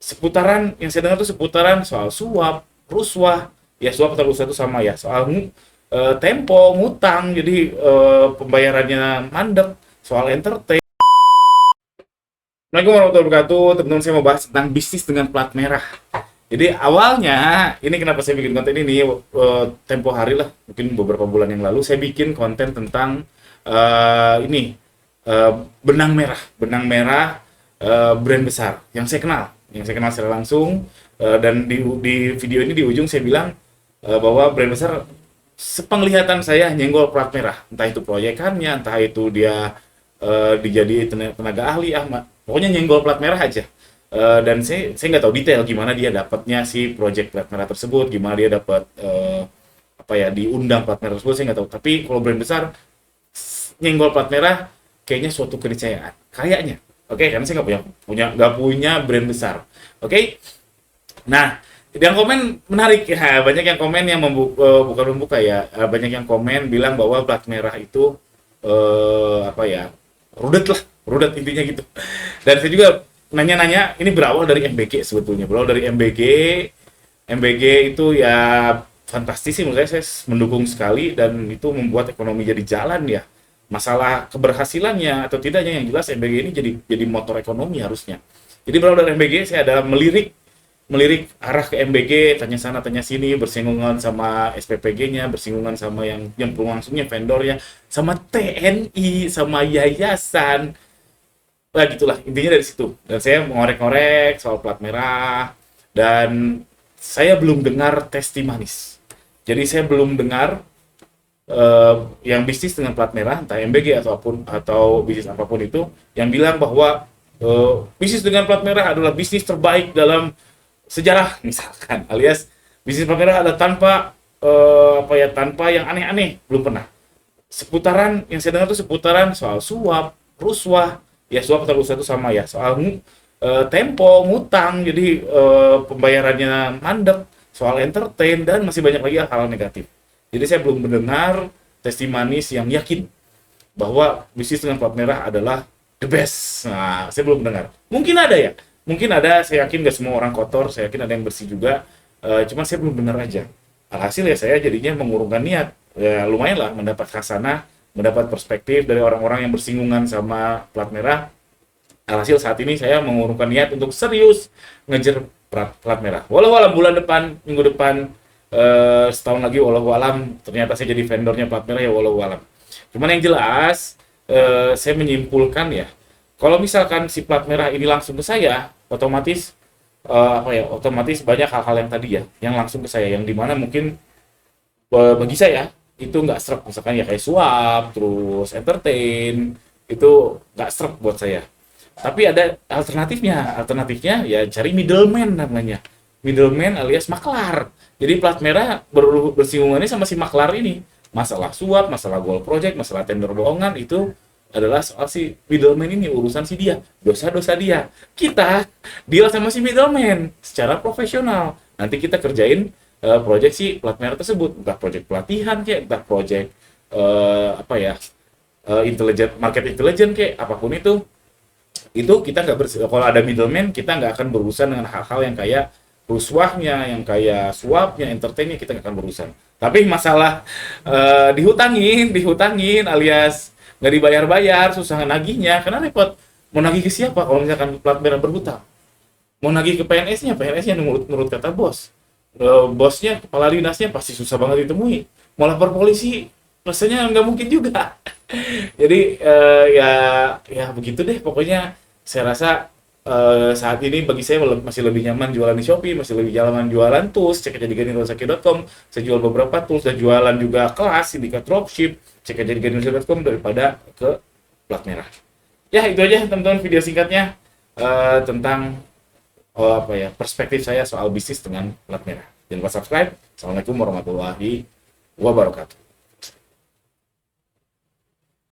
seputaran yang saya dengar tuh seputaran soal suap, rusuah. Ya suap atau rusuah itu sama ya. Soal tempo, ngutang, jadi pembayarannya mandek, soal entertain. Assalamualaikum warahmatullahi wabarakatuh, teman-teman. Saya mau bahas tentang bisnis dengan plat merah. Jadi awalnya, ini kenapa saya bikin konten ini, tempo hari lah, mungkin beberapa bulan yang lalu, saya bikin konten tentang ini, benang merah brand besar yang saya kenal secara langsung, dan di video ini di ujung saya bilang bahwa brand besar sepenglihatan saya nyenggol plat merah, entah itu proyekannya, entah itu dia dijadi tenaga ahli, pokoknya nyenggol plat merah aja. Dan saya nggak tahu detail gimana dia dapatnya si project plat merah tersebut, gimana dia dapat apa ya, diundang plat merah tersebut, saya nggak tahu. Tapi kalau brand besar nyenggol plat merah kayaknya suatu keniscayaan, kayaknya. Oke, karena saya nggak punya brand besar. Oke. Nah, yang komen menarik ya, banyak yang komen yang bukan membuka ya, banyak yang komen bilang bahwa plat merah itu apa ya, rudet intinya gitu. Dan saya juga nanya-nanya, ini berawal dari MBG sebetulnya, berawal dari MBG itu ya fantastis sih menurut saya mendukung sekali, dan itu membuat ekonomi jadi jalan ya. Masalah keberhasilannya atau tidaknya, yang jelas MBG ini jadi motor ekonomi harusnya. Jadi berawal dari MBG, saya ada melirik arah ke MBG, tanya sana tanya sini, bersinggungan sama SPPG-nya, bersinggungan sama yang langsungnya vendornya, sama TNI, sama yayasan. Nah, gitulah intinya dari situ. Dan saya mengorek-ngorek soal plat merah, dan saya belum dengar testimanis. Jadi saya belum dengar yang bisnis dengan plat merah, entah MBG atau bisnis apapun itu, yang bilang bahwa bisnis dengan plat merah adalah bisnis terbaik dalam sejarah, misalkan, alias bisnis plat merah ada tanpa tanpa yang aneh-aneh, belum pernah. Yang saya dengar itu seputaran soal suap, rusuah. Ya suap atau rusuah itu sama ya. Soal tempo, ngutang, jadi pembayarannya mandek, soal entertain, dan masih banyak lagi hal-hal negatif. Jadi saya belum mendengar testimanis yang yakin bahwa bisnis dengan plat merah adalah the best. Nah, saya belum mendengar. Mungkin ada ya. Mungkin ada, saya yakin gak semua orang kotor, saya yakin ada yang bersih juga. Cuma saya belum dengar aja. Alhasil ya saya jadinya mengurungkan niat. Ya lumayan lah mendapat khasanah, mendapat perspektif dari orang-orang yang bersinggungan sama plat merah. Alhasil saat ini saya mengurungkan niat untuk serius ngejar plat merah. Walau alam bulan depan, minggu depan, setahun lagi, walau alam ternyata saya jadi vendornya plat merah, ya walau alam. Cuman yang jelas, saya menyimpulkan ya, kalau misalkan si plat merah ini langsung ke saya, otomatis otomatis banyak hal-hal yang tadi ya, yang langsung ke saya, yang dimana mungkin bagi saya itu nggak srek, misalkan ya kayak suap, terus entertain, itu nggak srek buat saya. Tapi ada alternatifnya ya cari middleman namanya, middleman alias maklar. Jadi plat merah bersinggungannya sama si maklar ini, masalah suap, masalah gold project, masalah tender bohongan, itu adalah soal si middleman ini, urusan si dia, dosa-dosa dia. Kita deal sama si middleman secara profesional. Nanti kita kerjain project si plat merah tersebut, entah project pelatihan kayak, entah project market intelligence kayak, apapun itu kita nggak kalau ada middleman, kita nggak akan berurusan dengan hal-hal yang kayak rusuahnya, yang kayak suapnya, entertainnya, kita nggak akan berurusan. Tapi masalah dihutangin alias nggak dibayar-bayar, susah nagihnya, karena repot. Mau nagih ke siapa kalau misalkan plat merah berhutang? Mau nagih ke PNS-nya nurut kata bos. Bosnya, kepala dinasnya pasti susah banget ditemui. Mau lapor polisi, rasanya nggak mungkin juga. Jadi ya begitu deh. Pokoknya saya rasa saat ini bagi saya masih lebih nyaman jualan di Shopee, masih lebih nyaman jualan tools, cek aja di ganirosaki.com. Saya jual beberapa tools dan jualan juga kelas, sindikat dropship, cek aja di ganirosaki.com daripada ke plat merah. Ya itu aja teman-teman video singkatnya tentang perspektif saya soal bisnis dengan plat merah. Jangan lupa subscribe. Assalamualaikum warahmatullahi wabarakatuh.